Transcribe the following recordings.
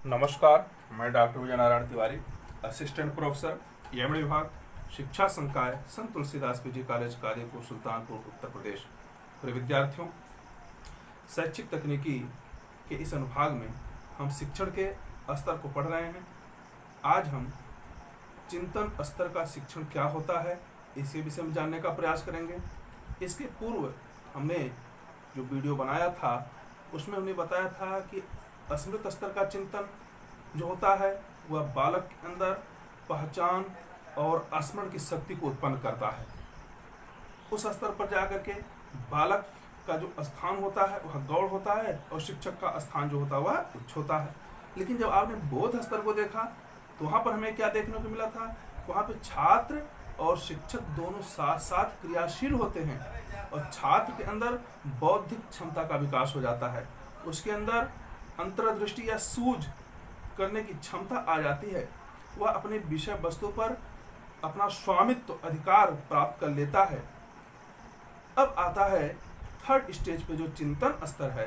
नमस्कार, मैं doctor Vijay Narayan Tiwari, assistant professor MD विभाग, शिक्षा संकाय संत तुलसीदास पीजी कॉलेज कादीपुर सुल्तानपुर उत्तर प्रदेश। प्रिय विद्यार्थियों, शैक्षिक तकनीकी के इस अनुभाग में हम शिक्षण के स्तर को पढ़ रहे हैं। आज हम चिंतन स्तर का शिक्षण क्या होता है इसके विषय में जानने का प्रयास करेंगे। इसके पूर्व हमने जो वीडियो बनाया था उसमें हमने बताया था कि स्मृत स्तर का चिंतन जो होता है वह बालक के अंदर पहचान और स्मरण की शक्ति को उत्पन्न करता है। उस स्तर पर जाकर के बालक का जो स्थान होता है वह गौण होता है और शिक्षक का स्थान जो होता है वह उच्च होता है। लेकिन जब आपने बोध स्तर को देखा तो वहाँ पर हमें क्या देखने को मिला था? वहाँ पे छात्र और शिक्षक दोनों साथ साथ क्रियाशील होते हैं और छात्र के अंदर बौद्धिक क्षमता का विकास हो जाता है। उसके अंदर अंतर्दृष्टि या सूझ करने की क्षमता आ जाती है। वह अपने विषय वस्तु पर अपना स्वामित्व अधिकार प्राप्त कर लेता है। अब आता है थर्ड स्टेज पे जो चिंतन स्तर है।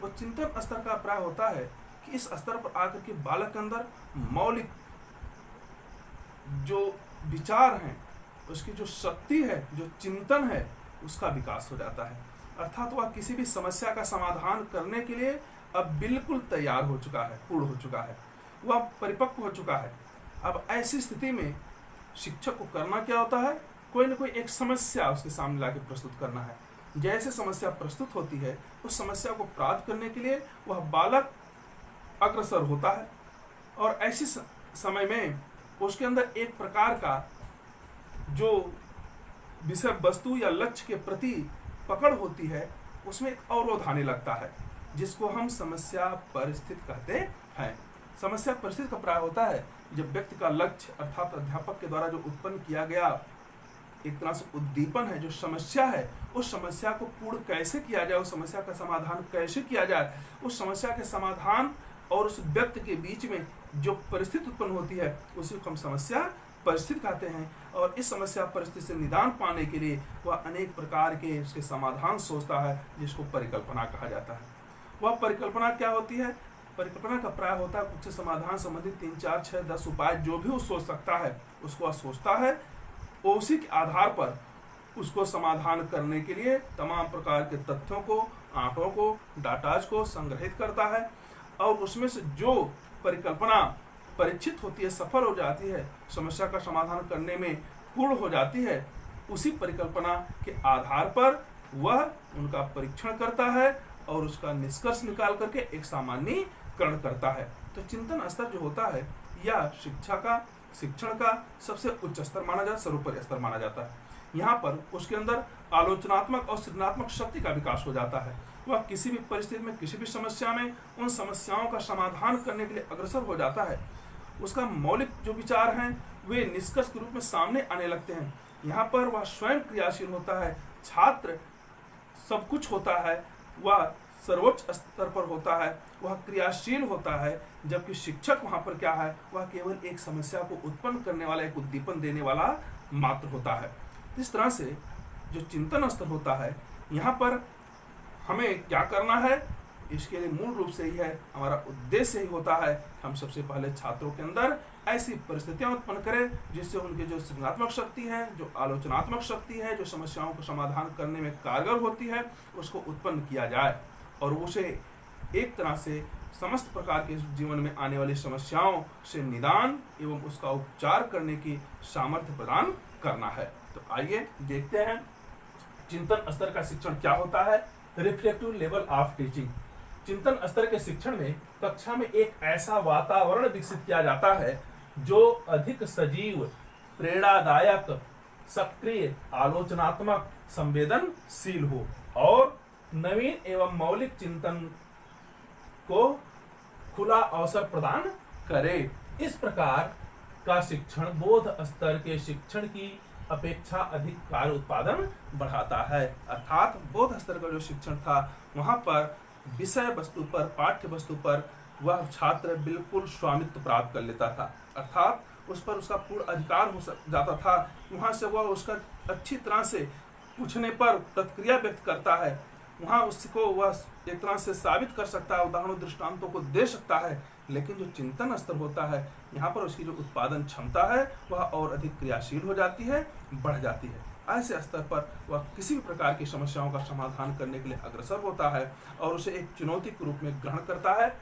वो चिंतन स्तर का प्राय होता है कि इस स्तर पर आकर के बालक के अंदर मौलिक जो विचार हैं, उसकी जो शक्ति है, जो चिंतन है, उसका विकास हो जाता है। अर्थात वह किसी भी समस्या का समाधान करने के लिए अब बिल्कुल तैयार हो चुका है, पूर्ण हो चुका है, वह परिपक्व हो चुका है। अब ऐसी स्थिति में शिक्षक को करना क्या होता है? कोई ना कोई एक समस्या उसके सामने लाके प्रस्तुत करना है। जैसे समस्या प्रस्तुत होती है उस समस्या को प्राप्त करने के लिए वह बालक अग्रसर होता है और ऐसे समय में उसके अंदर एक प्रकार का जो विषय वस्तु या लक्ष्य के प्रति पकड़ होती है, उसमें एक अवरोध आने लगता है जिसको हम समस्या परिस्थिति कहते हैं। समस्या परिस्थिति का प्राय होता है जब व्यक्ति का लक्ष्य अर्थात अध्यापक के द्वारा जो उत्पन्न किया गया एक तरह से उद्दीपन है, जो समस्या है, उस समस्या को पूर्ण कैसे किया जाए, उस समस्या का समाधान कैसे किया जाए, उस समस्या के समाधान और उस व्यक्ति के बीच में जो परिस्थिति उत्पन्न होती है उसी को हम समस्या परिस्थिति कहते हैं। और इस समस्या परिस्थिति से निदान पाने के लिए वह अनेक प्रकार के उसके समाधान सोचता है जिसको परिकल्पना कहा जाता है। वह परिकल्पना क्या होती है? परिकल्पना का प्राय होता है कुछ समाधान संबंधित 3, 4, 6, 10 उपाय जो भी वो सोच सकता है उसको वह सोचता है। उसी के आधार पर उसको समाधान करने के लिए तमाम प्रकार के तथ्यों को, आंकड़ों को, डाटाज को संग्रहित करता है और उसमें से जो परिकल्पना परीक्षित होती है, सफल हो जाती है, समस्या का समाधान करने में पूर्ण हो जाती है, उसी परिकल्पना के आधार पर वह उनका परीक्षण करता है और उसका निष्कर्ष निकाल करके एक सामान्यीकरण करता है। तो चिंतन स्तर जो होता है यह शिक्षण का सबसे उच्च स्तर माना जाता है, सर्वोपरि स्तर माना जाता है। यहाँ पर उसके अंदर आलोचनात्मक और सृजनात्मक शक्ति का विकास हो जाता है। वह किसी भी परिस्थिति में, किसी भी समस्या में उन समस्याओं का समाधान करने के लिए अग्रसर हो जाता है। उसका मौलिक जो विचार हैं वे निष्कर्ष के रूप में सामने आने लगते हैं। यहाँ पर वह स्वयं क्रियाशील होता है, छात्र सब कुछ होता है, वह सर्वोच्च स्तर पर होता है, वह क्रियाशील होता है, जबकि शिक्षक वहाँ पर क्या है? वह केवल एक समस्या को उत्पन्न करने वाला, एक उद्दीपन देने वाला मात्र होता है। इस तरह से जो चिंतन स्तर होता है, यहाँ पर हमें क्या करना है? इसके लिए मूल रूप से ही है, हमारा उद्देश्य ही होता है कि हम सबसे पहले छात्रों के अंदर ऐसी परिस्थितियां उत्पन्न करें जिससे उनकी जो सृजनात्मक शक्ति है, जो आलोचनात्मक शक्ति है, जो समस्याओं को समाधान करने में कारगर होती है, उसको उत्पन्न किया जाए और उसे एक तरह से समस्त प्रकार के जीवन में आने वाली समस्याओं से निदान एवं उसका उपचार करने की सामर्थ्य प्रदान करना है। तो आइए देखते हैं चिंतन स्तर का शिक्षण क्या होता है। Reflective level of teaching. चिंतन स्तर के शिक्षण में कक्षा में एक ऐसा वातावरण विकसित किया जाता है जो अधिक सजीव, प्रेरणादायक, सक्रिय, आलोचनात्मक, संवेदनशील हो और नवीन एवं मौलिक चिंतन को खुला अवसर प्रदान करे। इस प्रकार का शिक्षण बोध स्तर के शिक्षण की अपेक्षा अधिक कार्य उत्पादन बढ़ाता है। अर्थात बोध स्तर का जो शिक्षण था वहां पर विषय वस्तु पर, पाठ्य वस्तु पर वह छात्र बिल्कुल स्वामित्व प्राप्त कर लेता था, अर्थात उस पर उसका पूर्ण अधिकार हो जाता था। वहां से वह उसका अच्छी तरह से पूछने पर प्रतिक्रिया व्यक्त करता है, वहाँ उसको वह एक तरह से साबित कर सकता है, उदाहरणों दृष्टांतों को दे सकता है लेकिन जो चिंतन स्तर होता है, यहाँ पर उसकी जो उत्पादन क्षमता है वह और अधिक क्रियाशील हो जाती है, बढ़ जाती है। ऐसे स्तर पर वह किसी भी प्रकार की समस्याओं का समाधान करने के लिए अग्रसर होता है और उसे एक चुनौती के रूप में ग्रहण करता है।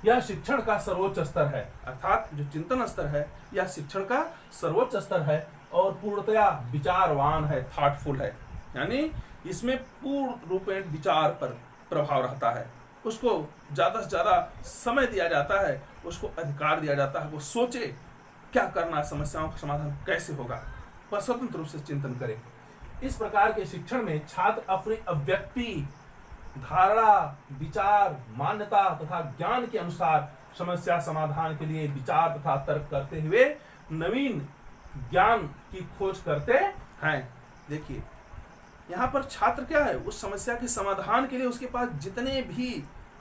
यह शिक्षण का सर्वोच्च स्तर है, अर्थात जो चिंतन स्तर है यह शिक्षण का सर्वोच्च स्तर है और पूर्णतया विचारवान है, थॉटफुल है, यानी इसमें पूर्ण रूपेण विचार पर प्रभाव रहता है। उसको ज्यादा से ज्यादा समय दिया जाता है, उसको अधिकार दिया जाता है, वो सोचे क्या करना है, समस्याओं का समाधान कैसे होगा, वह स्वतंत्र रूप से चिंतन करे। इस प्रकार के शिक्षण में छात्र अपनी अभिव्यक्ति, धारणा, विचार, मान्यता तथा ज्ञान के अनुसार समस्या समाधान के लिए विचार तथा तर्क करते हुए नवीन ज्ञान की खोज करते हैं। देखिए यहाँ पर छात्र क्या है, उस समस्या के समाधान के लिए उसके पास जितने भी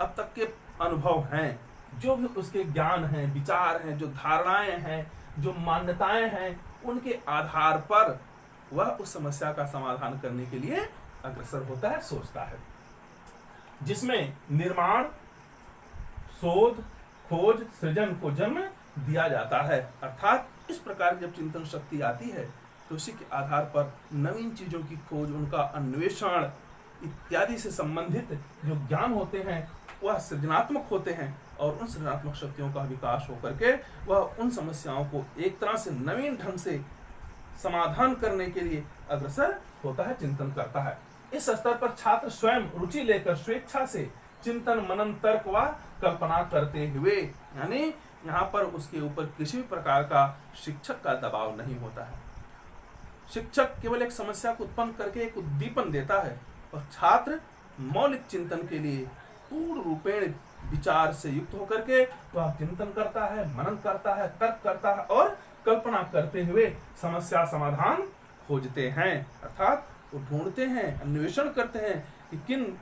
अब तक के अनुभव हैं, जो भी उसके ज्ञान हैं, विचार हैं, जो धारणाएं हैं, जो मान्यताएं हैं, उनके आधार पर वह उस समस्या का समाधान करने के लिए अग्रसर होता है, सोचता है, जिसमें निर्माण, शोध, खोज, सृजन को जन्म दिया जाता है। अर्थात इस प्रकार की जब चिंतन शक्ति आती है तो उसी के आधार पर नवीन चीजों की खोज, उनका अन्वेषण इत्यादि से संबंधित जो ज्ञान होते हैं वह सृजनात्मक होते हैं और उन सृजनात्मक शक्तियों का विकास होकर के वह उन समस्याओं को एक तरह से नवीन ढंग से समाधान करने के लिए अग्रसर होता है, चिंतन करता है। इस स्तर पर छात्र स्वयं रुचि लेकर स्वेच्छा से चिंतन, मनन, तर्क व कल्पना करते हुए, यानी यहाँ पर उसके ऊपर किसी भी प्रकार का शिक्षक का दबाव नहीं होता है। शिक्षक केवल एक समस्या को उत्पन्न करके एक उद्दीपन देता है और छात्र मौलिक चिंतन के लिए पूर्ण रूपेण विचार से युक्त होकर के वह चिंतन करता है, मनन करता है, तर्क करता है और कल्पना करते हुए समस्या समाधान खोजते हैं। अर्थात वो ढूंढते हैं, अन्वेषण करते हैं कि किन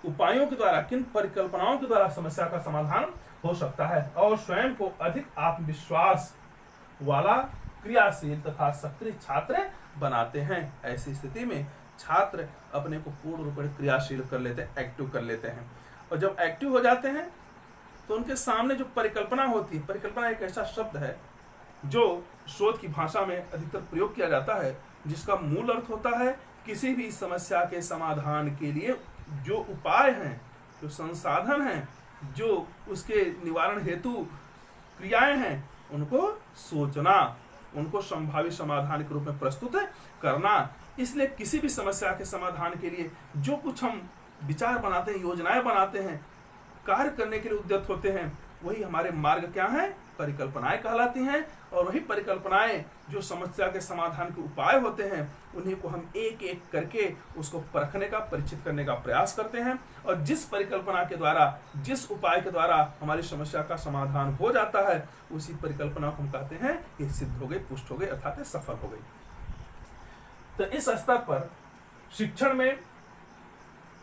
उपायों के द्वारा, किन परिकल्पनाओं के द्वारा समस्या का समाधान हो सकता है और स्वयं को अधिक आत्मविश्वास वाला, क्रियाशील तथा सक्रिय छात्र बनाते हैं। ऐसी स्थिति में छात्र अपने को पूर्ण रूप में क्रियाशील कर लेते हैं, एक्टिव कर लेते हैं और जब एक्टिव हो जाते हैं तो उनके सामने जो परिकल्पना होती है, परिकल्पना एक ऐसा शब्द है जो शोध की भाषा में अधिकतर प्रयोग किया जाता है, जिसका मूल अर्थ होता है किसी भी समस्या के समाधान के लिए जो उपाय हैं, जो संसाधन हैं, जो उसके निवारण हेतु क्रियाएं हैं, उनको सोचना, उनको संभावित समाधान के रूप में प्रस्तुत करना। इसलिए किसी भी समस्या के समाधान के लिए जो कुछ हम विचार बनाते हैं, योजनाएं बनाते हैं, कार्य करने के लिए उद्यत होते हैं, वही हमारे मार्ग क्या हैं, परिकल्पनाएं कहलाती हैं। और वही परिकल्पनाएं जो समस्या के समाधान के उपाय होते हैं, उन्हीं को हम एक एक करके उसको परखने का, परीक्षित करने का प्रयास करते हैं और जिस परिकल्पना के द्वारा, जिस उपाय के द्वारा हमारी समस्या का समाधान हो जाता है, उसी परिकल्पना को हम कहते हैं ये सिद्ध हो गई, पुष्ट हो गई, अर्थात ये सफल हो गई। तो इस स्तर पर शिक्षण में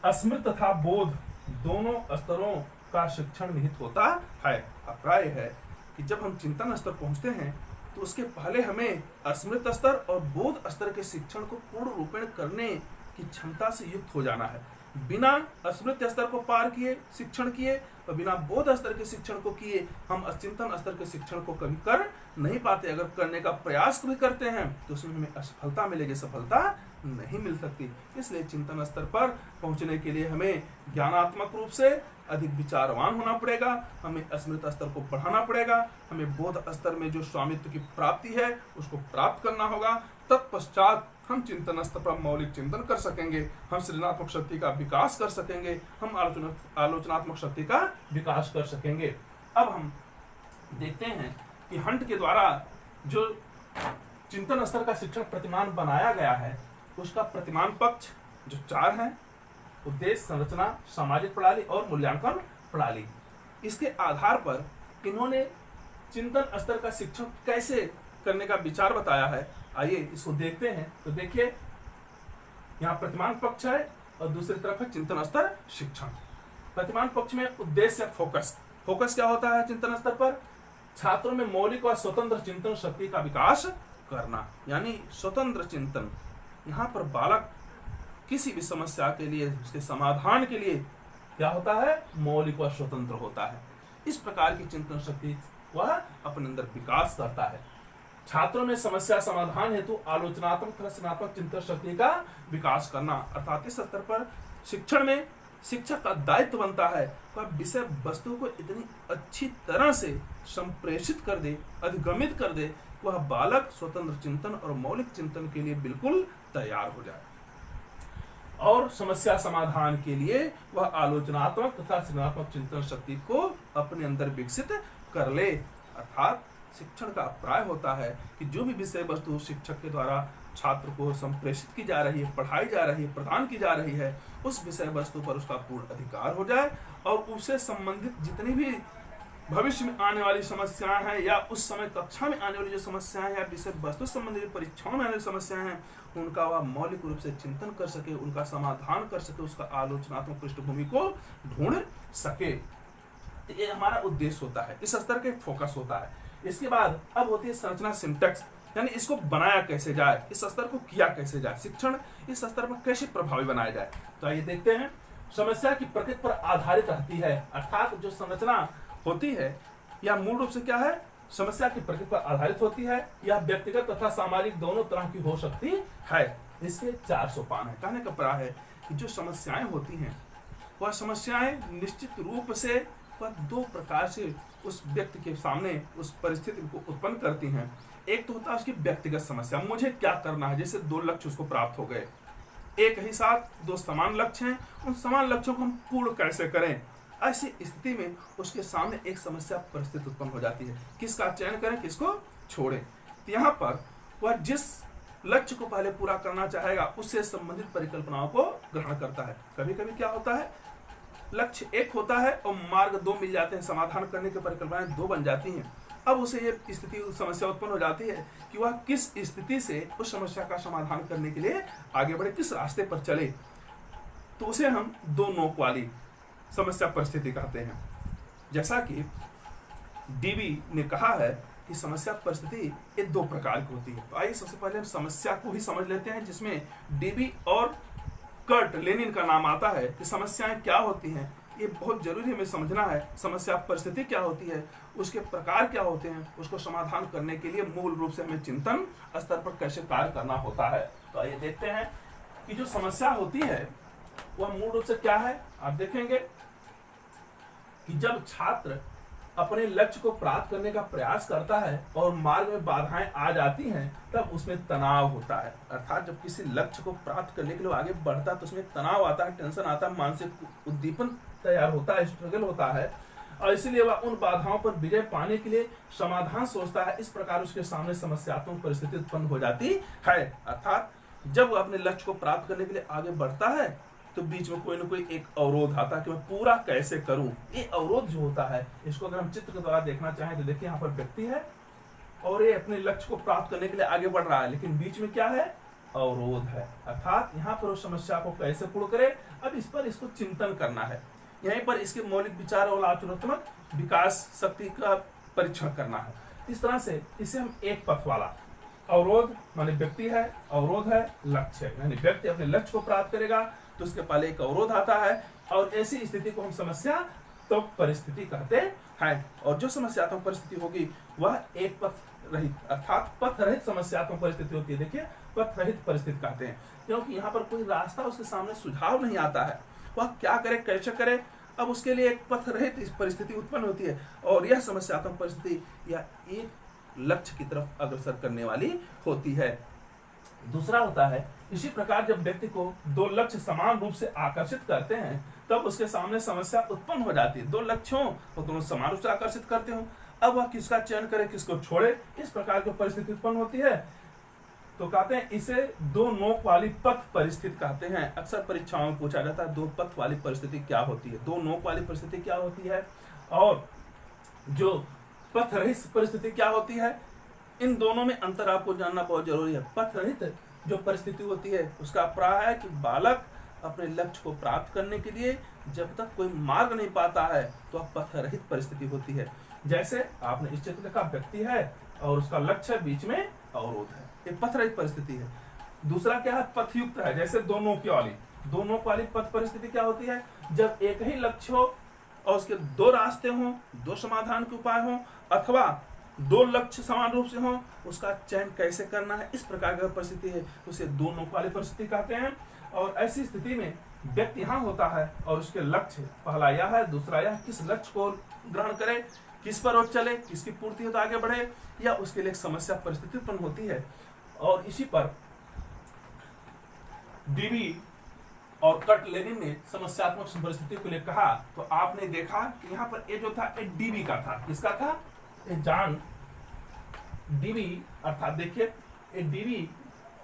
स्मृति तथा बोध दोनों स्तरों का शिक्षण निहित होता है। अभिप्राय है कि जब हम चिंतन स्तर पहुंचते हैं तो उसके पहले हमें स्मृति स्तर और बोध स्तर के शिक्षण को पूर्ण रूपेण करने की क्षमता से युक्त हो जाना है। बिना स्मृति स्तर को पार किए, शिक्षण किए और बिना बोध स्तर के शिक्षण को किए हम चिंतन स्तर के शिक्षण को कभी कर नहीं पाते। अगर करने का प्रयास भी करते हैं तो उसमें हमें असफलता मिलेगी, सफलता नहीं मिल सकती। इसलिए चिंतन स्तर पर पहुंचने के लिए हमें ज्ञानात्मक रूप से अधिक विचारवान होना पड़ेगा, हमें स्मृति स्तर को बढ़ाना पड़ेगा, हमें बोध स्तर में जो स्वामित्व की प्राप्ति है उसको प्राप्त करना होगा। तत्पश्चात हम चिंतन स्तर पर मौलिक चिंतन कर सकेंगे, हम सृजनात्मक शक्ति का विकास कर सकेंगे, हम आलोचनात्मक शक्ति का विकास कर सकेंगे। अब हम देखते हैं कि हंट के द्वारा जो चिंतन स्तर का शिक्षण प्रतिमान बनाया गया है, उसका प्रतिमान पक्ष जो 4 हैं, उद्देश्य, संरचना, सामाजिक प्रणाली और मूल्यांकन प्रणाली। इसके आधार पर इन्होंने चिंतन स्तर का शिक्षण कैसे करने का विचार बताया है। आइए इसको देखते हैं। तो देखिए यहाँ प्रतिमान पक्ष है और दूसरी तरफ है चिंतन स्तर शिक्षण। प्रतिमान पक्ष में उद्देश्य, फोकस। फोकस क्या होता है चिंतन स्तर पर? छात्रों में मौलिक और स्वतंत्र चिंतन शक्ति का विकास करना, यानी स्वतंत्र चिंतन। यहाँ पर बालक किसी भी समस्या के लिए, उसके समाधान के लिए क्या होता है? मौलिक और स्वतंत्र होता है। इस प्रकार की चिंतन शक्ति वह अपने अंदर विकास करता है। छात्रों में समस्या समाधान हेतु आलोचनात्मक तथा रचनात्मक चिंतन शक्ति का विकास करना, अर्थात इस स्तर पर शिक्षण में शिक्षक का दायित्व बनता है वह विषय वस्तु को इतनी अच्छी तरह से संप्रेषित कर दे, अधिगमित कर दे, वह बालक स्वतंत्र चिंतन और मौलिक चिंतन के लिए बिल्कुल तैयार हो जाए और समस्या समाधान के लिए वह आलोचनात्मक तथा रचनात्मक चिंतन शक्ति को अपने अंदर विकसित कर ले। अर्थात शिक्षण का अभिप्राय होता है कि जो भी विषय वस्तु शिक्षक के द्वारा छात्र को संप्रेषित की जा रही है, पढ़ाई जा रही है, प्रदान की जा रही है, उस विषय वस्तु पर उसका पूर्ण अधिकार हो जाए और उससे संबंधित जितनी भी भविष्य में आने वाली समस्याएं हैं या उस समय कक्षा में आने वाली जो समस्याएं या विषय वस्तु संबंधी परीक्षाओं में आने वाली समस्याएं हैं उनका वह मौलिक रूप से चिंतन कर सके, उनका समाधान कर सके, उसका आलोचनात्मक पृष्ठभूमि को ढूंढ सके। ये हमारा उद्देश्य होता है, इस स्तर के फोकस होता है। इसके बाद अब होती है संरचना, सिंटैक्स, यानी इसको बनाया कैसे जाए, इस स्तर को किया कैसे जाए, शिक्षण इस स्तर पर कैसे प्रभावी बनाया जाए। तो आइए देखते हैं। समस्या की प्रकृति पर आधारित रहती है, अर्थात जो संरचना होती है यह मूल रूप से क्या है, समस्या की प्रकृति पर आधारित होती है। यह व्यक्तिगत तथा सामाजिक दोनों तरह की हो सकती है। इसके 4 सोपान है। कहने का प्रयास है कि जो समस्याएं होती हैं वह समस्याएं निश्चित रूप से वह 2 प्रकार से उस व्यक्ति के सामने उस परिस्थिति को उत्पन्न करती हैं। एक तो होता है उसकी व्यक्तिगत समस्या, मुझे क्या करना है, जैसे 2 लक्ष्य उसको प्राप्त हो गए, एक ही साथ 2 समान लक्ष्य हैं, उन समान लक्ष्यों को हम पूर्ण कैसे करें। ऐसी स्थिति में उसके सामने एक समस्या परिस्थिति उत्पन्न हो जाती है, किसका चयन करें, किसको छोड़ें। तो यहाँ पर वह जिस लक्ष्य को पहले पूरा करना चाहेगा उससे संबंधित परिकल्पनाओं को ग्रहण करता है। कभी कभी क्या होता है, लक्ष्य एक होता है और मार्ग 2 मिल जाते हैं, समाधान करने की परिकल्पनाएं 2 बन जाती हैं। अब उसे ये स्थिति समस्या उत्पन्न हो जाती है कि वह किस स्थिति से उस समस्या का समाधान करने के लिए आगे बढ़े, किस रास्ते पर चले। तो उसे हम 2 नोक वाली समस्या परिस्थिति कहते हैं। जैसा कि डीबी ने कहा है कि समस्या परिस्थिति ये 2 प्रकार की होती है। तो आइए सबसे पहले हम समस्या को ही समझ लेते हैं, जिसमें डीबी और कर्ट लेनिन का नाम आता है कि समस्याएं क्या होती हैं। ये बहुत जरूरी हमें समझना है, समस्या परिस्थिति क्या होती है, उसके प्रकार क्या होते हैं, उसको समाधान करने के लिए मूल रूप से हमें चिंतन स्तर पर कैसे कार्य करना होता है। तो आइए देखते हैं कि जो समस्या होती है वह मूल रूप से क्या है। आप देखेंगे कि जब छात्र अपने लक्ष्य को प्राप्त करने का प्रयास करता है और मार्ग में बाधाएं आ जाती हैं तब उसमें तनाव होता है। अर्थात जब किसी लक्ष्य को प्राप्त करने के लिए आगे बढ़ता है तो उसमें तनाव आता है, टेंशन आता है, मानसिक उद्दीपन तैयार होता है, स्ट्रगल होता है और इसलिए वह उन बाधाओं पर विजय पाने के लिए समाधान सोचता है। इस प्रकार उसके सामने समस्यात्मक परिस्थिति उत्पन्न हो जाती है। अर्थात जब वह अपने लक्ष्य को प्राप्त करने के लिए आगे बढ़ता है तो बीच में कोई ना कोई एक अवरोध आता है कि मैं पूरा कैसे करूं। ये अवरोध जो होता है इसको अगर हम चित्र के द्वारा देखना चाहें तो देखिए यहाँ पर व्यक्ति है और ये अपने लक्ष्य को प्राप्त करने के लिए आगे बढ़ रहा है, लेकिन बीच में क्या है, अवरोध है। अर्थात यहाँ पर उस समस्या को कैसे पूर्ण करे, अब इस पर इसको चिंतन करना है। यहीं पर इसके मौलिक विचार और आचरणात्मक विकास शक्ति का परीक्षण करना है। इस तरह से इसे हम एक पथ वाला अवरोध माने व्यक्ति है, अवरोध है, लक्ष्य है। यानी व्यक्ति अपने लक्ष्य को प्राप्त करेगा तो उसके पहले एक अवरोध आता है और ऐसी स्थिति को हम समस्या तो परिस्थिति कहते हैं। और जो समस्यात्मक परिस्थिति होगी वह एक पथ रहित अर्थात पथ रहित समस्यात्मक परिस्थिति होती है। देखिए पथ रहित परिस्थिति कहते हैं क्योंकि यहाँ पर कोई रास्ता उसके सामने सुझाव नहीं आता है, वह क्या करे, कैसे करे। अब उसके लिए एक पथ रहित इस परिस्थिति उत्पन्न होती है और यह समस्यात्मक परिस्थिति या एक लक्ष्य की तरफ अग्रसर करने वाली होती है। दूसरा होता है इसी प्रकार जब व्यक्ति को 2 लक्ष्य समान रूप से आकर्षित करते हैं तब उसके सामने समस्या उत्पन्न हो जाती है। 2 लक्ष्यों को दोनों समान रूप से आकर्षित करते हो, अब वह किसका चयन करे, किसको छोड़े, इस प्रकार की परिस्थिति उत्पन्न होती है। तो कहते हैं इसे 2 नोक वाली पथ परिस्थिति कहते हैं। अक्सर परीक्षाओं में पूछा जाता है 2 पथ वाली परिस्थिति क्या होती है, 2 नोक वाली परिस्थिति क्या होती है और जो पथ रहित परिस्थिति क्या होती है। इन दोनों में अंतर आपको जानना बहुत जरूरी है। पथ रहित जो परिस्थिति होती है उसका अभिप्राय है कि बालक अपने लक्ष्य को प्राप्त करने के लिए जब तक कोई मार्ग नहीं पाता है तो वह पथ रहित परिस्थिति होती है। जैसे आपने इस चित्र का व्यक्ति है और उसका लक्ष्य बीच में अवरोध है, ये पथ रहित परिस्थिति है। दूसरा क्या है, पथयुक्त है। जैसे 2 नोक वाली पथ परिस्थिति क्या होती है, जब एक ही लक्ष्य हो और उसके दो रास्ते हों, दो समाधान के उपाय हों, अथवा दो लक्ष्य समान रूप से हों, उसका चयन कैसे करना है, इस प्रकार की परिस्थिति है उसे दो नोक वाली परिस्थिति कहते हैं। और ऐसी स्थिति में व्यक्ति यहाँ होता है और उसके लक्ष्य पहला यह है, दूसरा यह किस लक्ष्य को ग्रहण करे, किस पर वो चले, किसकी पूर्ति हो तो आगे बढ़े, या उसके लिए एक समस्या परिस्थिति उत्पन्न होती है। और इसी पर डीवी और कट लेनिन ने समस्यात्मक परिस्थितियों के लिए कहा। तो आपने देखा कि यहाँ पर ये जो था ये डीवी का था, किसका था, ये जॉन डीवी, अर्थात देखिए ये डीवी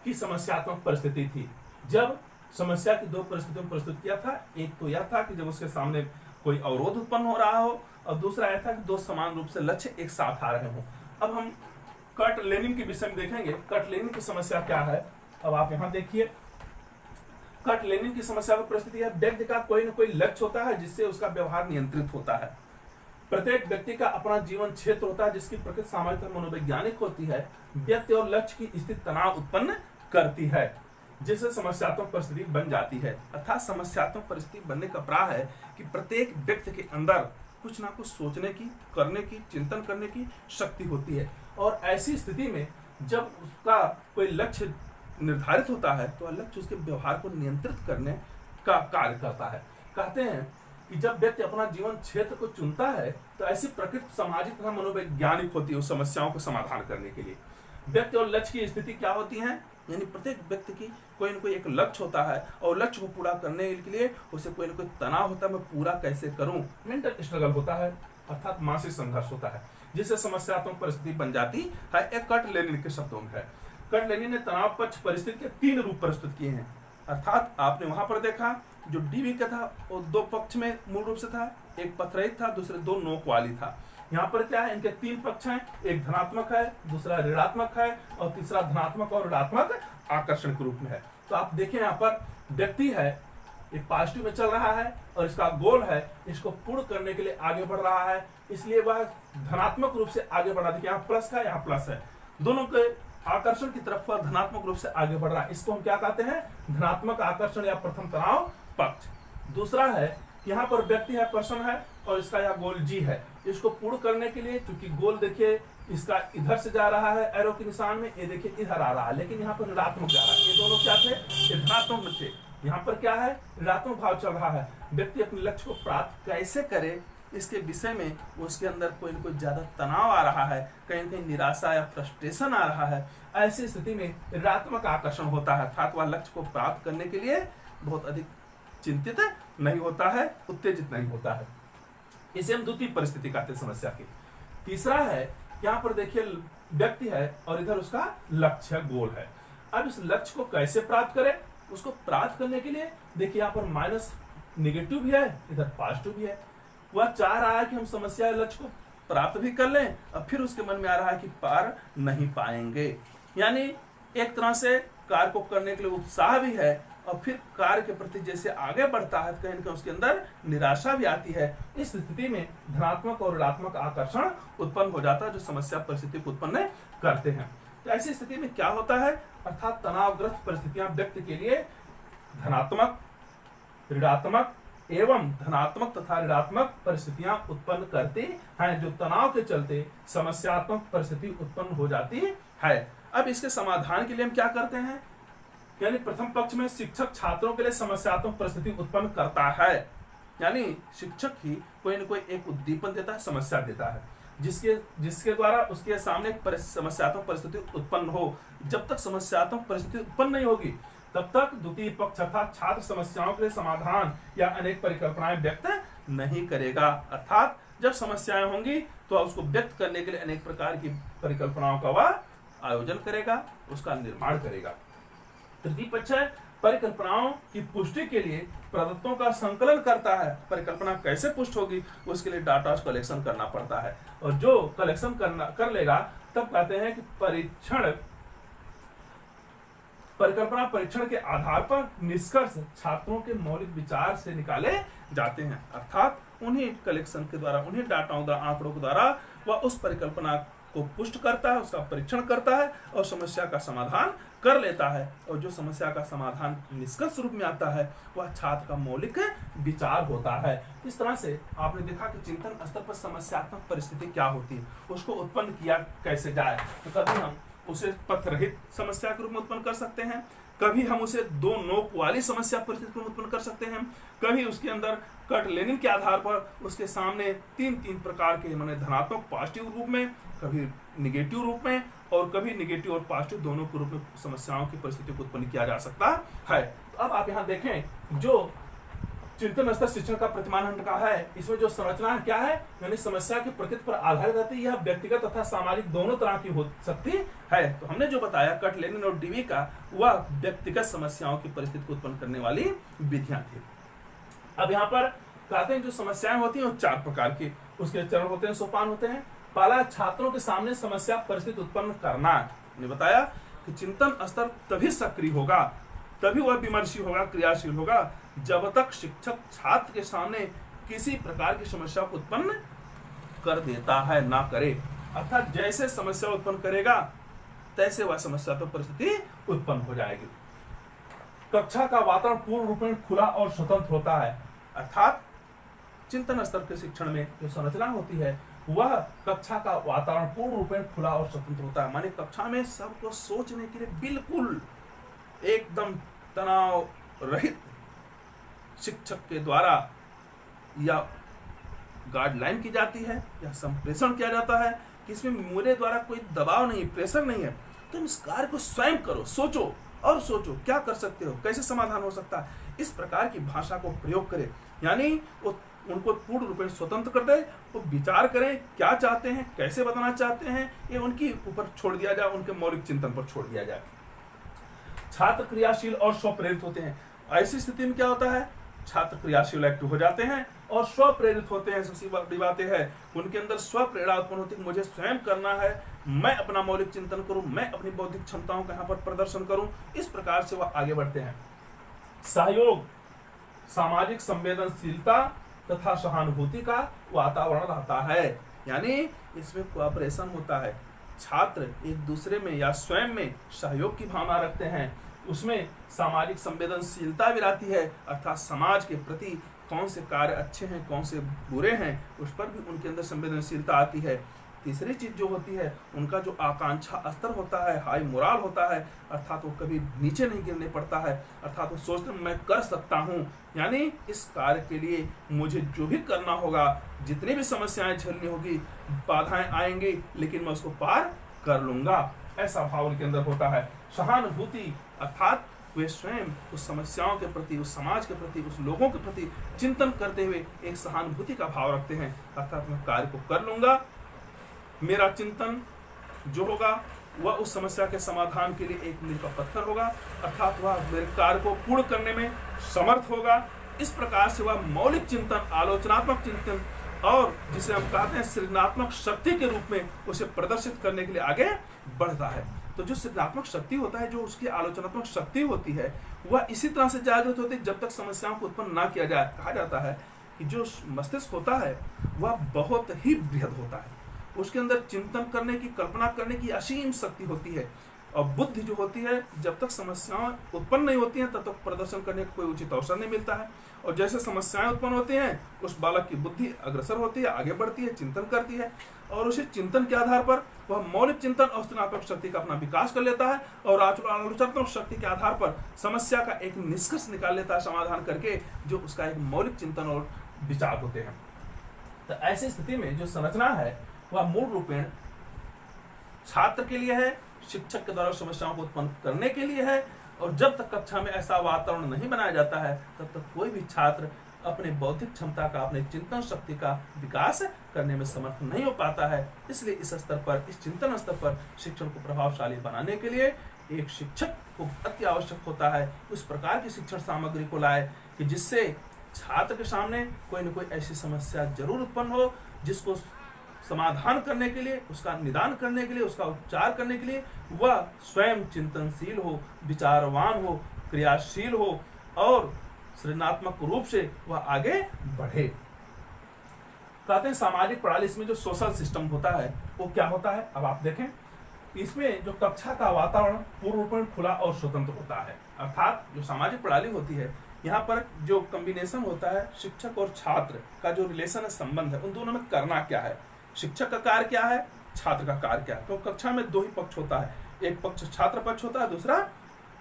की समस्यात्मक परिस्थिति थी। जब समस्या की दो परिस्थितियों में प्रस्तुत किया था, एक तो यह था कि जब उसके सामने कोई अवरोध उत्पन्न हो रहा हो, और दूसरा यह था कि दो समान रूप से लक्ष्य एक साथ आ रहे हों। अब हम कट लेनिन के विषय में देखेंगे, कट लेनिन की समस्या क्या है। अब आप यहाँ देखिए, कट लेनिन की समस्या की परिस्थिति है, व्यक्ति का कोई न कोई लक्ष्य होता है जिससे उसका व्यवहार नियंत्रित होता है। प्रत्येक व्यक्ति का अपना जीवन क्षेत्र होता है जिसकी प्रकृति सामाजिक मनोवैज्ञानिक होती है। व्यक्ति और लक्ष्य की स्थिति तनाव उत्पन्न करती है, जिससे समस्यात्मक परिस्थिति बन जाती है। अर्थात समस्यात्मक परिस्थिति बनने का प्राय है कि प्रत्येक व्यक्ति के अंदर कुछ ना कुछ सोचने की, करने की, चिंतन करने की शक्ति होती है। और ऐसी स्थिति में जब उसका कोई लक्ष्य निर्धारित होता है तो लक्ष्य उसके व्यवहार को नियंत्रित करने का कार्य करता है। कहते हैं कि जब व्यक्ति अपना जीवन क्षेत्र को चुनता है तो ऐसी प्रकृति सामाजिक तथा मनोवैज्ञानिक होती है उस समस्याओं को समाधान करने के लिए। व्यक्ति और लक्ष्य की स्थिति क्या होती है, यानी प्रत्येक व्यक्ति की कोई न कोई एक लक्ष्य होता है और लक्ष्य को पूरा करने के लिए उसे कोई न कोई तनाव होता है, मैं पूरा कैसे करूं, मेंटल स्ट्रगल होता है, अर्थात मानसिक संघर्ष होता है, जिससे समस्यात्मक परिस्थिति बन जाती है। एक कट लेनिन के शब्दों में है। कट लेनिन ने तनाव पक्ष परिस्थिति के तीन रूप प्रस्तुत किए हैं। अर्थात आपने वहां पर देखा जो डीवी का था वो दो पक्ष में मूल रूप से था, एक पथरहित था, दूसरे दो नोक वाली था। यहाँ पर क्या है, इनके तीन पक्ष हैं, एक धनात्मक है, दूसरा ऋणात्मक है और तीसरा धनात्मक और ऋणात्मक आकर्षण के रूप में है। तो आप देखें यहाँ पर व्यक्ति है, एक पॉजिटिव में चल रहा है और इसका गोल है इसको पूर्ण करने के लिए आगे बढ़ रहा है, इसलिए वह धनात्मक रूप से आगे बढ़ रहा है। यहाँ प्लस का, यहाँ प्लस है, दोनों के आकर्षण की तरफ वह धनात्मक रूप से आगे बढ़ रहा है। इसको हम क्या कहते हैं, धनात्मक आकर्षण या प्रथम तनाव पक्ष। दूसरा है यहाँ पर व्यक्ति है, पर्सन है और इसका यह गोल जी है, इसको पूर्ण करने के लिए चूंकि गोल देखिए इसका इधर से जा रहा है एरो के निशान में, ये देखिए इधर आ रहा है, लेकिन यहाँ पर ऋणात्मक जा रहा है। ये दोनों क्या थे, ये धनात्मक में थे, यहाँ पर क्या है, ऋणात्मक भाव चल रहा है। व्यक्ति अपने लक्ष्य को प्राप्त कैसे करे इसके विषय में उसके अंदर कोई न कोई ज्यादा तनाव आ रहा है, कहीं न कहीं निराशा या फ्रस्ट्रेशन आ रहा है। ऐसी स्थिति में ऋणात्मक आकर्षण होता है, अर्थात वह लक्ष्य को प्राप्त करने के लिए बहुत अधिक चिंतित नहीं होता है, उत्तेजित नहीं होता है। इसे हम द्वितीय परिस्थिति कहते हैं समस्या की। तीसरा है, यहाँ पर देखिए व्यक्ति है और इधर उसका लक्ष्य गोल है। अब इस लक्ष्य को कैसे प्राप्त करें, उसको प्राप्त करने के लिए देखिए यहाँ पर माइनस निगेटिव भी है, इधर पॉजिटिव भी है। वह चाह रहा है कि हम समस्या लक्ष्य को प्राप्त भी कर लें, अब फिर उसके मन में आ रहा है कि पार नहीं पाएंगे, यानी एक तरह से कार्य को करने के लिए उत्साह भी है और फिर कार्य के प्रति जैसे आगे बढ़ता है कहीं न कहीं उसके अंदर निराशा भी आती है। इस स्थिति में धनात्मक और ऋणात्मक आकर्षण उत्पन्न हो जाता है जो समस्या परिस्थिति को उत्पन्न करते हैं। तो ऐसी स्थिति में क्या होता है, अर्थात तनावग्रस्त परिस्थितियां व्यक्ति के लिए धनात्मक, ऋणात्मक एवं धनात्मक तथा ऋणात्मक परिस्थितियां उत्पन्न करती हैं, जो तनाव के चलते समस्यात्मक परिस्थिति उत्पन्न हो जाती है। अब इसके समाधान के लिए हम क्या करते हैं, यानी प्रथम पक्ष में शिक्षक छात्रों के लिए समस्यात्मक परिस्थिति उत्पन्न करता है, यानी शिक्षक ही कोई न कोई एक उद्दीपन देता है, समस्या देता है, जिसके द्वारा उसके सामने समस्यात्मक परिस्थिति उत्पन्न हो। जब तक समस्यात्मक परिस्थिति उत्पन्न नहीं होगी तब तक द्वितीय पक्ष अर्थात छात्र समस्याओं के लिए समाधान या अनेक परिकल्पनाएं व्यक्त नहीं करेगा। अर्थात जब समस्याएं होंगी तो उसको व्यक्त करने के लिए अनेक प्रकार की परिकल्पनाओं का वह आयोजन करेगा, उसका निर्माण करेगा। तृतीय पक्ष है परिकल्पनाओं की पुष्टि के लिए प्रदत्तों का संकलन करता है। परिकल्पना कैसे पुष्ट होगी उसके लिए डाटा कलेक्शन करना पड़ता है, और जो कलेक्शन कर लेगा तब कहते हैं कि परिकल्पना परीक्षण के आधार पर निष्कर्ष छात्रों के मौलिक विचार से निकाले जाते हैं। अर्थात उन्हीं कलेक्शन के द्वारा, उन्हीं डाटाओं द्वारा, आंकड़ों के द्वारा वह उस परिकल्पना को पुष्ट करता है, उसका परीक्षण करता है और समस्या का समाधान कर लेता है। और जो समस्या का समाधान निष्कर्ष रूप में आता है वह छात्र का मौलिक विचार होता है। इस तरह से आपने देखा कि चिंतन स्तर पर समस्यात्मक परिस्थिति क्या होती है, उसको उत्पन्न किया कैसे जाए। तो कभी हम उसे पथ रहित समस्या के रूप में उत्पन्न कर सकते हैं, कभी हम उसे दो नोक वाली समस्या परिस्थिति में उत्पन्न कर सकते हैं, कभी उसके अंदर कट लेनिन के आधार पर उसके सामने तीन प्रकार के माने धनात्मक पॉजिटिव रूप में, कभी निगेटिव रूप में और कभी निगेटिव और पॉजिटिव दोनों के रूप में समस्याओं की परिस्थिति को उत्पन्न किया जा सकता है। तो अब आप यहाँ देखें जो चिंतन स्तर शिक्षण का प्रतिमानन का है, इसमें जो संरचना क्या है, यानी समस्या की प्रकृति पर आधारित रहती है, यह व्यक्तिगत तथा सामाजिक दोनों तरह की हो सकती है। तो हमने जो बताया कट लेनिन और डीवी का, वह व्यक्तिगत समस्याओं की परिस्थिति को उत्पन्न करने वाली विधियां थी। अब यहाँ पर कहते हैं जो समस्याएं होती हैं वो 4 प्रकार की, उसके चरण होते हैं, सोपान होते हैं। पहला, छात्रों के सामने समस्या परिस्थिति उत्पन्न करना। हमने बताया कि चिंतन स्तर तभी सक्रिय होगा, तभी वह विमर्शी होगा, क्रियाशील होगा, जब तक शिक्षक छात्र के सामने किसी प्रकार की समस्या को उत्पन्न कर देता है, ना करे। अर्थात जैसे समस्या उत्पन्न करेगा तैसे वह समस्या तो परिस्थिति उत्पन्न हो जाएगी। कक्षा का वातावरण पूर्ण रूप में खुला और स्वतंत्र होता है। अर्थात चिंतन स्तर के शिक्षण में जो संरचना होती है वह कक्षा का वातावरण पूर्ण रूप में खुला और स्वतंत्र होता है। माने कक्षा में सबको सोचने के लिए बिल्कुल एकदम तनाव रहित शिक्षक के द्वारा या गाइडलाइन की जाती है या संप्रेषण किया जाता है कि इसमें मेरे द्वारा कोई दबाव नहीं, प्रेशर नहीं है, तुम इस कार्य को स्वयं करो, सोचो और सोचो क्या कर सकते हो, कैसे समाधान हो सकता है। इस प्रकार की भाषा को प्रयोग करें, यानी वो उनको पूर्ण रूप में स्वतंत्र कर दे, वो विचार करें क्या चाहते हैं, कैसे बताना चाहते हैं, ये उनकी ऊपर छोड़ दिया जाए, उनके मौलिक चिंतन पर छोड़ दिया जाए। छात्र क्रियाशील और स्वप्रेरित होते हैं। ऐसी स्थिति में क्या होता है, छात्र क्रियाशील एक्टिव हो जाते हैं और स्वप्रेरित होते हैं। सबसे बड़ी बात है उनके अंदर स्वप्रेरणा उत्पन्न होती है, मुझे स्वयं करना है, मैं अपना मौलिक चिंतन करूं, मैं अपनी बौद्धिक क्षमताओं का यहाँ पर प्रदर्शन करूं। इस प्रकार से वह आगे बढ़ते हैं। सहयोग, सामाजिक संवेदनशीलता तथा सहानुभूति का वातावरण रहता है, यानी इसमें कोऑपरेशन होता है। छात्र एक दूसरे में या स्वयं में सहयोग की भावना रखते हैं, उसमें सामाजिक संवेदनशीलता भी रहती है, अर्थात समाज के प्रति कौन से कार्य अच्छे हैं, कौन से बुरे हैं, उस पर भी उनके अंदर संवेदनशीलता आती है। तीसरी चीज जो होती है, उनका जो आकांक्षा स्तर होता है, हाई मोराल होता है, अर्थात वो कभी नीचे नहीं गिरने पड़ता है, अर्थात वो सोचते हैं मैं कर सकता हूँ, यानी इस कार्य के लिए मुझे जो भी करना होगा, जितनी भी समस्याएं झेलनी होगी, बाधाएं आएंगी, लेकिन मैं उसको पार कर लूंगा, ऐसा भाव उनके अंदर होता है। सहानुभूति, अर्थात वे स्वयं उस समस्याओं के प्रति, उस समाज के प्रति, उस लोगों के प्रति चिंतन करते हुए एक सहानुभूति का भाव रखते हैं, अर्थात मैं कार्य को कर लूंगा, मेरा चिंतन जो होगा वह उस समस्या के समाधान के लिए एक मील का पत्थर होगा, अर्थात वह मेरे कार्य को पूर्ण करने में समर्थ होगा। इस प्रकार से वह मौलिक चिंतन, आलोचनात्मक चिंतन और जिसे हम कहते हैं सृजनात्मक शक्ति के रूप में उसे प्रदर्शित करने के लिए आगे बढ़ता है। तो जो सृजनात्मक शक्ति होता है, जो उसकी आलोचनात्मक शक्ति होती है, वह इसी तरह से जागृत होती है जब तक समस्याओं को उत्पन्न ना किया जाए। कहा जाता है कि जो मस्तिष्क होता है वह बहुत ही बृहद होता है, उसके अंदर चिंतन करने की, कल्पना करने की असीम शक्ति होती है, और बुद्धि जो होती है जब तक समस्याएं उत्पन्न नहीं होती हैं तब तक प्रदर्शन करने का कोई उचित अवसर नहीं मिलता है। और जैसे समस्याएं उत्पन्न होती हैं उस बालक की बुद्धि अग्रसर होती है, आगे बढ़ती है, चिंतन करती है, और उसी चिंतन के आधार पर वह मौलिक चिंतन और सृजनात्मक शक्ति का अपना विकास कर लेता है, और आलोचनात्मक शक्ति के आधार पर समस्या का एक निष्कर्ष निकाल लेता है समाधान करके, जो उसका एक मौलिक चिंतन और विचार होते हैं। तो ऐसी स्थिति में जो संरचना है वह मूल रूप में छात्र के लिए है, शिक्षक के द्वारा समस्याओं को उत्पन्न करने के लिए है, और जब तक कक्षा में ऐसा वातावरण नहीं बनाया जाता है तब तक कोई भी छात्र अपने बौद्धिक क्षमता का, अपने चिंतन शक्ति का विकास करने में समर्थ नहीं हो पाता है। इसलिए इस स्तर पर, इस चिंतन स्तर पर शिक्षण को प्रभावशाली बनाने के लिए एक शिक्षक को अति आवश्यक होता है उस प्रकार की शिक्षण सामग्री को लाए कि जिससे छात्र के सामने कोई न कोई ऐसी समस्या जरूर उत्पन्न हो जिसको समाधान करने के लिए, उसका निदान करने के लिए, उसका उपचार करने के लिए वह स्वयं चिंतनशील हो, विचारवान हो, क्रियाशील हो और सृजनात्मक रूप से वह आगे बढ़े। कहते हैं सामाजिक प्रणाली, इसमें जो सोशल सिस्टम होता है वो क्या होता है। अब आप देखें, इसमें जो कक्षा का वातावरण पूर्ण रूप में खुला और स्वतंत्र होता है। अर्थात जो सामाजिक प्रणाली होती है, यहाँ पर जो कॉम्बिनेशन होता है शिक्षक और छात्र का, जो रिलेशन है, संबंध है, उन दोनों में करना क्या है, शिक्षक का कार्य क्या है, छात्र का कार्य क्या है। तो कक्षा में दो ही पक्ष होता है, एक पक्ष छात्र पक्ष होता है, दूसरा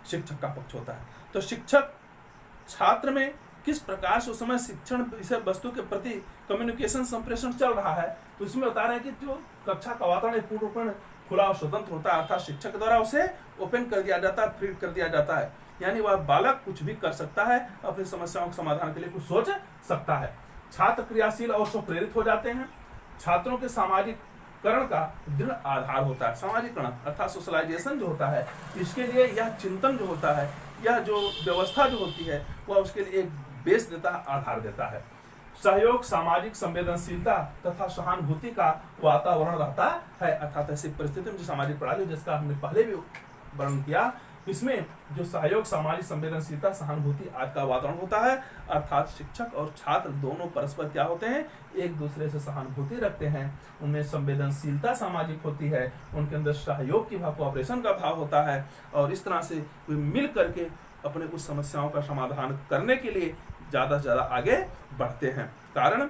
शिक्षक का पक्ष होता है। तो शिक्षक छात्र में किस प्रकार से उस समय शिक्षण विषय वस्तु के प्रति कम्युनिकेशन संप्रेषण चल रहा है, तो इसमें बता रहे हैं कि जो कक्षा का वातावरण पूर्ण रूप में खुला और स्वतंत्र होता है, अर्थात शिक्षक द्वारा उसे ओपन कर दिया जाता है, फ्री कर दिया जाता है। यानी वह बालक कुछ भी कर सकता है, अपनी समस्याओं के समाधान के लिए कुछ सोच सकता है। छात्र क्रियाशील और स्वप्रेरित हो जाते हैं। छात्रों के सामाजिकरण का दृढ़ आधार होता है। सामाजिकरण अर्थात सोशलाइजेशन जो होता है, इसके लिए यह चिंतन जो होता है, यह जो व्यवस्था जो होती है, वह उसके लिए एक बेस देता है, आधार देता है। सहयोग, सामाजिक संवेदनशीलता तथा सहानुभूति का वातावरण रहता है। अर्थात ऐसी परिस्थिति में जो सामाजिक प्रणाली, जिसका हमने पहले भी वर्णन किया, इसमें जो सहयोग, सामाजिक संवेदनशीलता, सहानुभूति आदि का वातावरण होता है। अर्थात शिक्षक और छात्र दोनों परस्पर क्या होते हैं, एक दूसरे से सहानुभूति रखते हैं, उनमें संवेदनशीलता सामाजिक होती है, उनके अंदर सहयोग की भाव, कोऑपरेशन का भाव होता है, और इस तरह से वे मिल करके अपने उस समस्याओं का समाधान करने के लिए ज़्यादा से ज़्यादा आगे बढ़ते हैं। कारण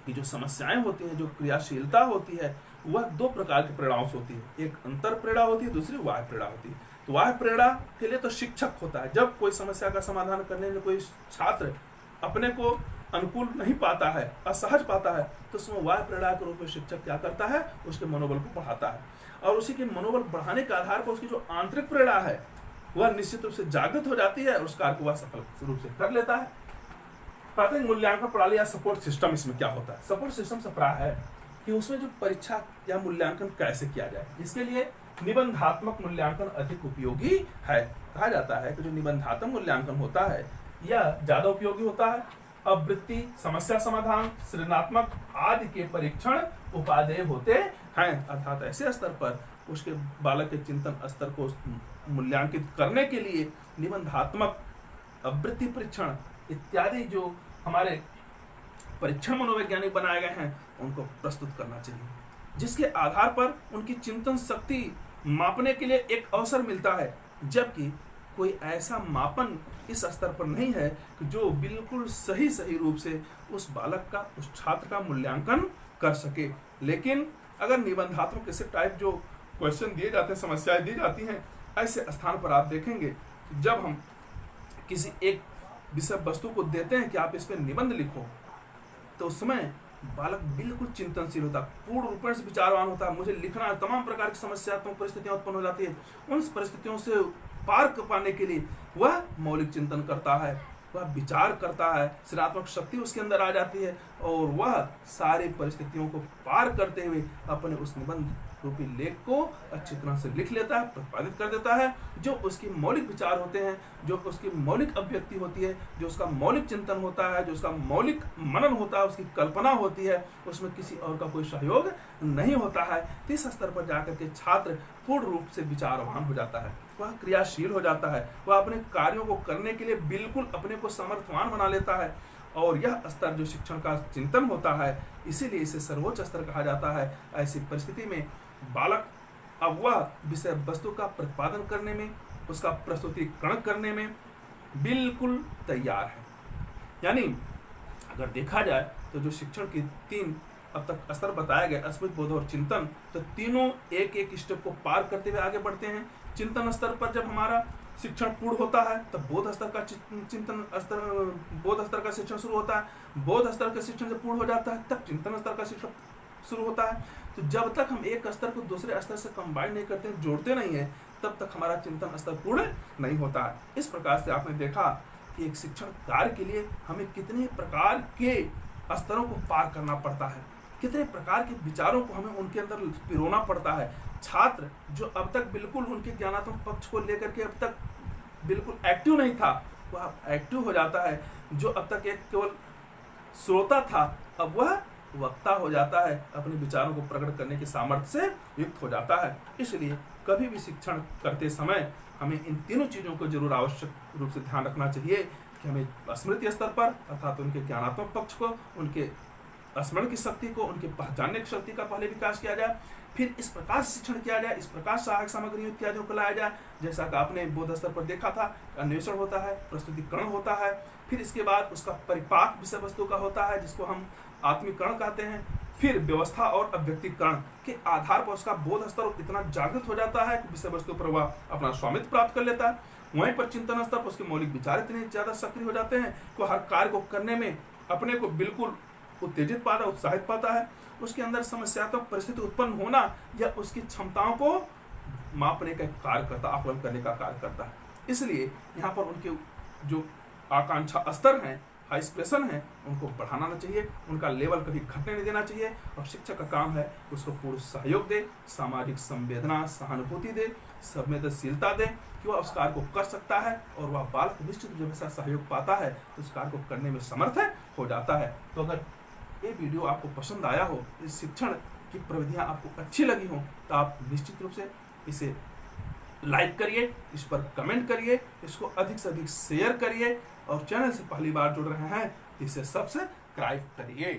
कि जो समस्याएं होती हैं, जो क्रियाशीलता होती है, वह दो प्रकार की प्रेरणाओं से होती है। एक अंतर प्रेरणा होती है, दूसरी बाह्य प्रेरणा होती है। तो बाह्य प्रेरणा के लिए तो शिक्षक होता है। जब कोई समस्या का समाधान करने में कोई छात्र अपने को अनुकूल नहीं पाता है, असहज पाता है, तो उसमें बाह्य प्रेरणा के रूप में शिक्षक क्या करता है, उसके मनोबल को बढ़ाता है, और उसी के मनोबल बढ़ाने के आधार पर उसकी जो आंतरिक प्रेरणा है वह निश्चित रूप से जागृत हो जाती है और उस कार्य को वह सफल रूप से कर लेता है। प्राथमिक मूल्यांकन प्रणाली या सपोर्ट सिस्टम, इसमें क्या होता है। सपोर्ट सिस्टम से प्राय है कि उसमें जो परीक्षा या मूल्यांकन कैसे किया जाए, इसके लिए निबंधात्मक मूल्यांकन अधिक उपयोगी है। कहा जाता है कि जो निबंधात्मक मूल्यांकन होता है यह ज्यादा उपयोगी होता है। आवृत्ति, समस्या समाधान, सृजनात्मक आदि के परीक्षण उपादेय होते हैं। अर्थात ऐसे स्तर पर उसके बालक के चिंतन स्तर को मूल्यांकित करने के लिए निबंधात्मक, आवृत्ति परीक्षण इत्यादि जो हमारे परीक्षण मनोवैज्ञानिक बनाए गए हैं, उनको प्रस्तुत करना चाहिए, जिसके आधार पर उनकी चिंतन शक्ति मापने के लिए एक अवसर मिलता है। जबकि कोई ऐसा मापन इस स्तर पर नहीं है कि जो बिल्कुल सही रूप से उस बालक का, उस छात्र का मूल्यांकन कर सके। लेकिन अगर निबंधात्मक ऐसे टाइप जो क्वेश्चन दिए जाते हैं, समस्याएं दी जाती हैं, ऐसे स्थान पर आप देखेंगे जब हम किसी एक विषय वस्तु को देते हैं कि आप इस पर निबंध लिखो, तो उसमें बालक बिल्कुल चिंतनशील होता है, पूर्ण रूप से विचारवान होता है। मुझे लिखना है, तमाम प्रकार की समस्यात्मक परिस्थितियां उत्पन्न हो जाती है, उन परिस्थितियों से पार पाने के लिए वह मौलिक चिंतन करता है, वह विचार करता है, सृजनात्मक शक्ति उसके अंदर आ जाती है, और वह सारी परिस्थितियों को पार करते हुए अपने उस निबंध रूपी लेख को अच्छी तरह से लिख लेता है, प्रतिपादित कर देता है। जो उसकी मौलिक विचार होते हैं, जो उसकी मौलिक अभिव्यक्ति होती है, जो उसका मौलिक चिंतन होता है, जो उसका मौलिक मनन होता है, उसकी कल्पना होती है, उसमें किसी और का कोई सहयोग नहीं होता है। इस स्तर पर जाकर के छात्र पूर्ण रूप से विचारवान हो जाता है, वह क्रियाशील हो जाता है, वह अपने कार्यों को करने के लिए बिल्कुल अपने को समर्थवान बना लेता है। और यह स्तर जो शिक्षण का चिंतन होता है, इसीलिए इसे सर्वोच्च स्तर कहा जाता है। ऐसी परिस्थिति में बालक अब वह विषय वस्तु का प्रतिपादन करने में, उसका प्रस्तुतिकरण करने में बिल्कुल तैयार है। यानी अगर देखा जाए तो जो शिक्षण की 3 अब तक स्तर बताया गया, अस्मित, बोध और चिंतन, तो तीनों एक एक स्टेप को पार करते हुए आगे बढ़ते हैं। चिंतन स्तर पर जब हमारा शिक्षण पूर्ण होता है तब बोध स्तर का चिंतन स्तर, बोध स्तर का शिक्षण शुरू होता है। बोध स्तर का शिक्षण जब पूर्ण हो जाता है तब चिंतन स्तर का शिक्षण शुरू होता है। तो जब तक हम एक स्तर को दूसरे स्तर से कंबाइन नहीं करते, जोड़ते नहीं है, तब तक हमारा चिंतन स्तर पूर्ण नहीं होता है। इस प्रकार से आपने देखा कि एक शिक्षण कार्य के लिए हमें कितने प्रकार के स्तरों को पार करना पड़ता है, कितने प्रकार के विचारों को हमें उनके अंदर पिरोना पड़ता है। छात्र जो अब तक बिल्कुल उनके ज्ञानात्मक पक्ष को लेकर के अब तक बिल्कुल एक्टिव नहीं था, वह एक्टिव हो जाता है। जो अब तक एक केवल श्रोता था, अब वह वक्ता हो जाता है, अपने विचारों को प्रकट करने की सामर्थ्य से युक्त हो जाता है। इसलिए कभी भी शिक्षण करते समय हमें इन तीनों चीज़ों को जरूर आवश्यक रूप से ध्यान रखना चाहिए कि हमें स्मृति स्तर पर, अर्थात उनके ज्ञानात्मक पक्ष को, उनके स्मरण की शक्ति को, उनके पहचानने की शक्ति का पहले विकास किया जाए, फिर इस प्रकार शिक्षण किया जाए, इस प्रकार सहायक सामग्री इत्यादियों को लाया जाए। जैसा कि आपने बोध स्तर पर देखा था, अन्वेषण होता है, प्रस्तुतिकरण होता है, फिर इसके बाद उसका परिपाक विषय वस्तु का होता है जिसको हम आत्मीकरण कहते हैं, फिर व्यवस्था और अव्यक्तीकरण के आधार पर उसका बोध स्तर इतना जागृत हो जाता है कि विषय वस्तु पर वह अपना स्वामित्व प्राप्त कर लेता है। वहीं पर चिंतन स्तर पर उसके मौलिक विचार इतने ज्यादा सक्रिय हो जाते हैं कि हर कार्य को करने में अपने को बिल्कुल उत्तेजित पाता, उत्साहित पाता है। उसके अंदर समस्यात्मक परिस्थिति उत्पन्न होना या उसकी क्षमताओं को मापने का कार्य करता, आकलन करने का कार्य करता है। इसलिए यहाँ पर उनके जो आकांक्षा स्तर हैं, एस्पिरेशन है, उनको बढ़ाना ना चाहिए, उनका लेवल कभी घटने नहीं देना चाहिए। और शिक्षक का काम है उसको पूर्ण सहयोग दे, सामाजिक संवेदना, सहानुभूति दे, संवेदनशीलता दे कि वह उस कार्य को कर सकता है, और वह बालक निश्चित जब ऐसा सहयोग पाता है तो उस कार्य को करने में समर्थ हो जाता है। तो अगर ये वीडियो आपको पसंद आया हो, इस शिक्षण की प्रविधियाँ आपको अच्छी लगी हो, तो आप निश्चित रूप से इसे लाइक करिए, इस पर कमेंट करिए, इसको अधिक से अधिक शेयर करिए, और चैनल से पहली बार जुड़ रहे हैं तो इसे सब्सक्राइब करिए।